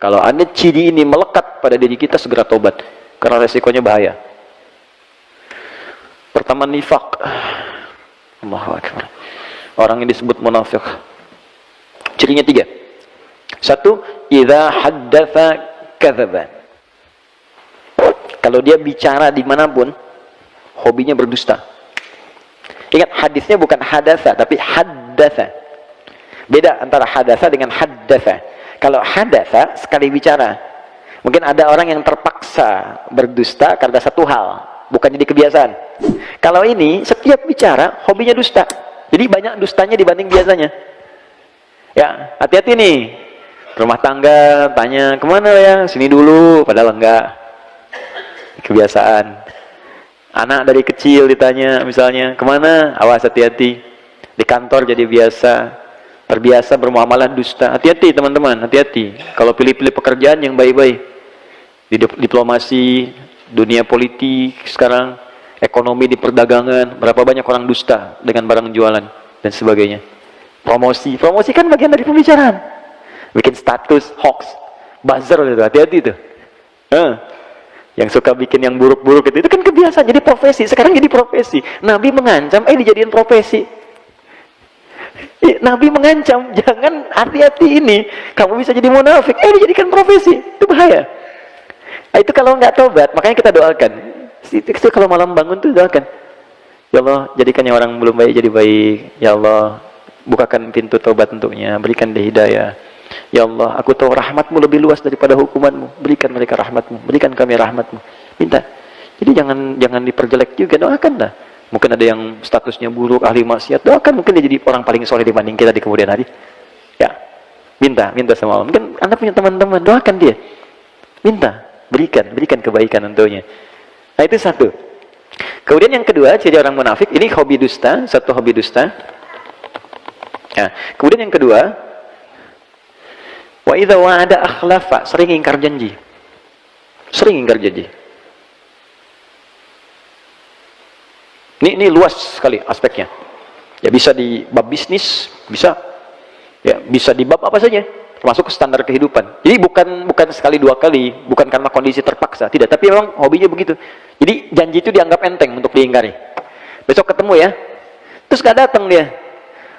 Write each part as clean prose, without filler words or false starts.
Kalau ada ciri ini melekat pada diri kita, segera tobat, karena resikonya bahaya. Pertama, nifak. Allahu Akbar. Orang yang disebut munafik. Cirinya 3. 1, idza haddatsa kadzaba. Kalau dia bicara dimanapun, hobinya berdusta. Ingat, hadisnya bukan hadatsa, tapi haddatsa. Beda antara hadatsa dengan haddatsa. Kalau hadatsa, sekali bicara. Mungkin ada orang yang terpaksa berdusta karena satu hal, bukan jadi kebiasaan. Kalau ini, setiap bicara, hobinya dusta. Jadi banyak dustanya dibanding biasanya. Ya, hati-hati nih. Rumah tangga, tanya, kemana ya? Sini dulu, padahal enggak. Kebiasaan. Anak dari kecil ditanya, misalnya, kemana? Awas, hati-hati. Di kantor jadi biasa. Terbiasa bermuamalah dusta. Hati-hati teman-teman, hati-hati. Kalau pilih-pilih pekerjaan yang baik-baik. Di diplomasi, dunia politik sekarang, ekonomi di perdagangan, berapa banyak orang dusta dengan barang jualan dan sebagainya. Promosi kan bagian dari pembicaraan. Bikin status, hoax, buzzer itu, hati-hati itu. Yang suka bikin yang buruk-buruk itu kan kebiasaan, jadi profesi. Sekarang jadi profesi. Nabi mengancam, dijadiin profesi. Nabi mengancam, jangan, hati-hati ini, kamu bisa jadi munafik, dijadikan profesi, itu bahaya. Itu kalau nggak tobat, makanya kita doakan. Itu kalau malam bangun tuh doakan, ya Allah, jadikan yang orang belum baik jadi baik. Ya Allah, bukakan pintu tobat untuknya, berikan dia hidayah. Ya Allah, aku tahu rahmatmu lebih luas daripada hukumanmu, berikan mereka rahmatmu, berikan kami rahmatmu. Minta. Jadi jangan diperjelek juga, doakan lah. Mungkin ada yang statusnya buruk, ahli maksiat, doakan, mungkin dia jadi orang paling soleh dibanding kita di kemudian hari. Ya, minta sama Allah. Mungkin Anda punya teman-teman, doakan dia. Minta, berikan kebaikan untuknya. Nah, itu 1. Kemudian yang kedua, ciri orang munafik, ini hobi dusta, 1 hobi dusta. Nah, kemudian yang kedua, wa idza wa'ada akhlafa, sering ingkar janji. Sering ingkar janji. Ini luas sekali aspeknya. Ya, bisa di bab bisnis, bisa. Ya, bisa di bab apa saja, termasuk standar kehidupan. Jadi bukan sekali 2 kali, bukan karena kondisi terpaksa, tidak, tapi memang hobinya begitu. Jadi janji itu dianggap enteng untuk diingkari. Besok ketemu ya. Terus gak datang dia.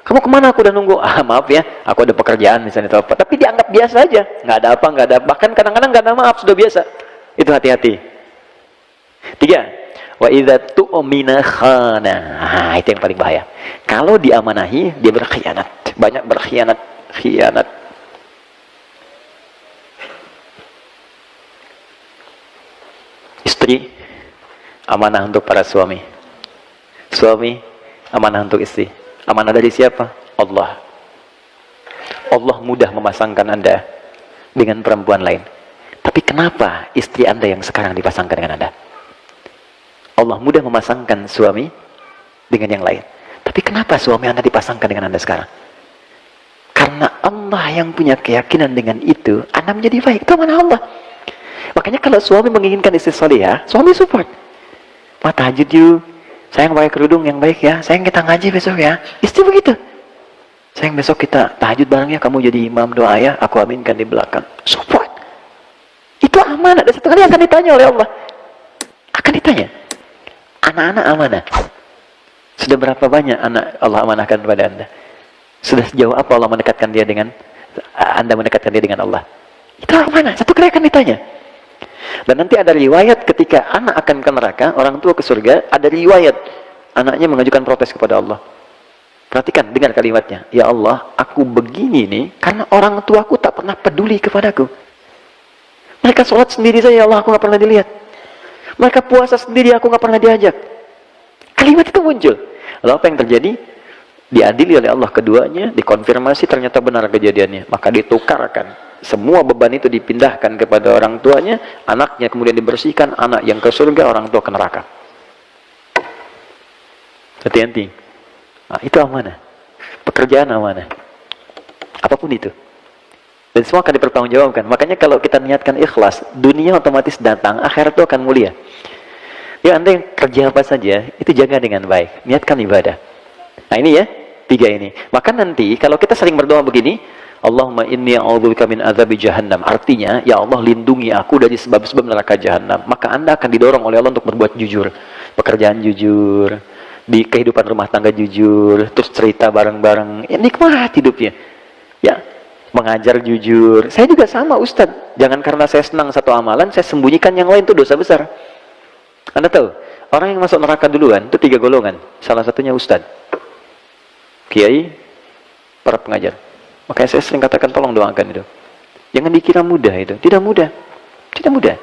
Kamu kemana? Aku udah nunggu. Maaf ya, aku ada pekerjaan misalnya atau apa. Tapi dianggap biasa aja. Nggak ada apa, nggak ada. Bahkan kadang-kadang nggak ada maaf, sudah biasa. Itu hati-hati. 3. Wa idza tu'mina khana. Itu yang paling bahaya. Kalau diamanahi, dia berkhianat. Banyak berkhianat, khianat. Istri amanah untuk para suami. Suami amanah untuk istri. Amanah dari siapa? Allah. Allah mudah memasangkan Anda dengan perempuan lain. Tapi kenapa istri Anda yang sekarang dipasangkan dengan Anda? Allah mudah memasangkan suami dengan yang lain. Tapi kenapa suami Anda dipasangkan dengan Anda sekarang? Karena Allah yang punya keyakinan dengan itu, Anda menjadi baik. Itu amanah Allah. Makanya kalau suami menginginkan istri salihah, suami support. Tahajud yuk. Sayang pakai kerudung yang baik ya. Sayang kita ngaji besok ya. Istri begitu. Sayang besok kita tahajud bareng ya. Kamu jadi imam doa ya. Aku aminkan di belakang. Support. Itu amanah. Dan satu kali akan ditanya oleh Allah. Akan ditanya. Anak-anak amanah. Sudah berapa banyak anak Allah amanahkan kepada Anda? Sudah sejauh apa Allah mendekatkan dia dengan Anda mendekatkan dia dengan Allah? Itu amanah. Satu kali akan ditanya. Dan nanti ada riwayat ketika anak akan ke neraka, orang tua ke surga, ada riwayat anaknya mengajukan protes kepada Allah. Perhatikan, dengar kalimatnya. Ya Allah, aku begini nih karena orang tuaku tak pernah peduli kepadaku. Mereka sholat sendiri saja, ya Allah, aku gak pernah dilihat. Mereka puasa sendiri, aku gak pernah diajak. Kalimat itu muncul. Lalu apa yang terjadi? Diadili oleh Allah keduanya, dikonfirmasi ternyata benar kejadiannya. Maka ditukarkan. Semua beban itu dipindahkan kepada orang tuanya, anaknya kemudian dibersihkan, anak yang ke surga, orang tua ke neraka. Hati-hati. Nah, itu amanah. Pekerjaan amanah. Apapun itu. Dan semua akan dipertanggungjawabkan. Makanya kalau kita niatkan ikhlas, dunia otomatis datang, akhirat itu akan mulia. Ya, Anda yang kerja apa saja, itu jaga dengan baik. Niatkan ibadah. Nah ini ya, 3 ini. Maka nanti, kalau kita sering berdoa begini, Allahumma inni a'udzubika min adzabi jahannam. Artinya, ya Allah lindungi aku dari sebab-sebab neraka jahannam. Maka Anda akan didorong oleh Allah untuk berbuat jujur. Pekerjaan jujur, di kehidupan rumah tangga jujur, terus cerita bareng-bareng. Ya, nikmat hidupnya. Ya, mengajar jujur. Saya juga sama, Ustadz. Jangan karena saya senang satu amalan, saya sembunyikan yang lain, itu dosa besar. Anda tahu, orang yang masuk neraka duluan, itu 3 golongan. Salah satunya Ustadz, kiai, para pengajar. Makanya saya sering katakan, tolong doakan itu. Jangan dikira mudah itu. Tidak mudah. Tidak mudah.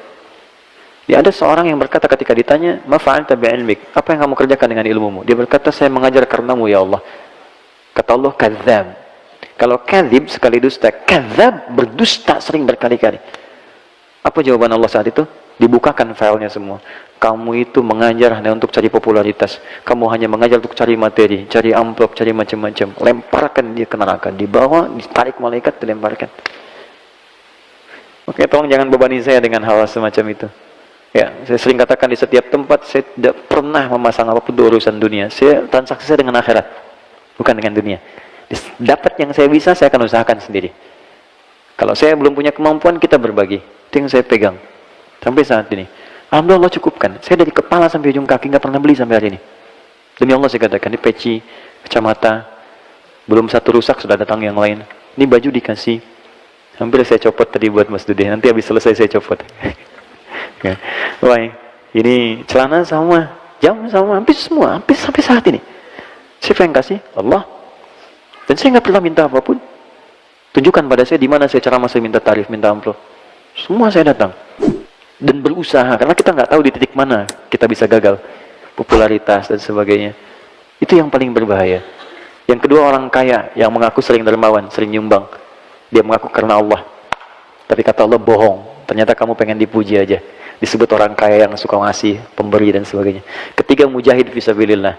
Ya, ada seorang yang berkata ketika ditanya, ma fa'alta bi'ilmik? Apa yang kamu kerjakan dengan ilmumu? Dia berkata, saya mengajar karenamu ya Allah. Kata Allah, kadzab. Kalau kadzib sekali dusta, kadzab berdusta sering berkali-kali. Apa jawaban Allah saat itu? Dibukakan filenya semua. Kamu itu mengajar hanya untuk cari popularitas. Kamu hanya mengajar untuk cari materi, cari amplop, cari macam-macam. Lemparkan dia ke neraka, dibawa, ditarik malaikat, dilemparkan. Oke, tolong jangan bebani saya dengan hal semacam itu. Ya, saya sering katakan di setiap tempat, saya tidak pernah memasang apapun urusan dunia. Saya transaksi saya dengan akhirat, bukan dengan dunia. Dapat yang saya bisa, saya akan usahakan sendiri. Kalau saya belum punya kemampuan, kita berbagi. Itu yang saya pegang sampai saat ini. Alhamdulillah Allah cukupkan. Saya dari kepala sampai ujung kaki nggak pernah beli sampai hari ini. Demi Allah saya katakan, di peci, kacamata, belum satu rusak sudah datang yang lain. Ini baju dikasih, hampir saya copot tadi buat Mas Dude. Nanti habis selesai saya copot. Ya. Wah, ini celana sama, jam sama, hampir semua, hampir sampai saat ini. Siapa yang kasih? Allah. Dan saya nggak pernah minta apapun. Tunjukkan pada saya di mana saya cara masih minta tarif, minta amplop. Semua saya datang. Dan berusaha, karena kita nggak tahu di titik mana kita bisa gagal, popularitas dan sebagainya. Itu yang paling berbahaya. Yang kedua, orang kaya yang mengaku sering dermawan, sering nyumbang. Dia mengaku karena Allah, tapi kata Allah bohong. Ternyata kamu pengen dipuji aja. Disebut orang kaya yang suka ngasih, pemberi dan sebagainya. Ketiga, mujahid fisabilillah.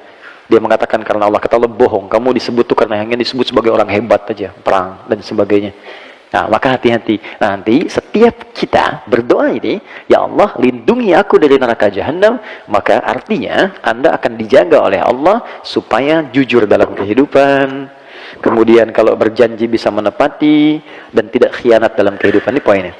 Dia mengatakan karena Allah, kata Allah bohong. Kamu disebut tuh karena hanya disebut sebagai orang hebat aja, perang dan sebagainya. Nah, maka hati-hati. Nanti setiap kita berdoa ini, ya Allah lindungi aku dari neraka jahanam, maka artinya Anda akan dijaga oleh Allah supaya jujur dalam kehidupan. Kemudian kalau berjanji bisa menepati dan tidak khianat dalam kehidupan. Ini poinnya.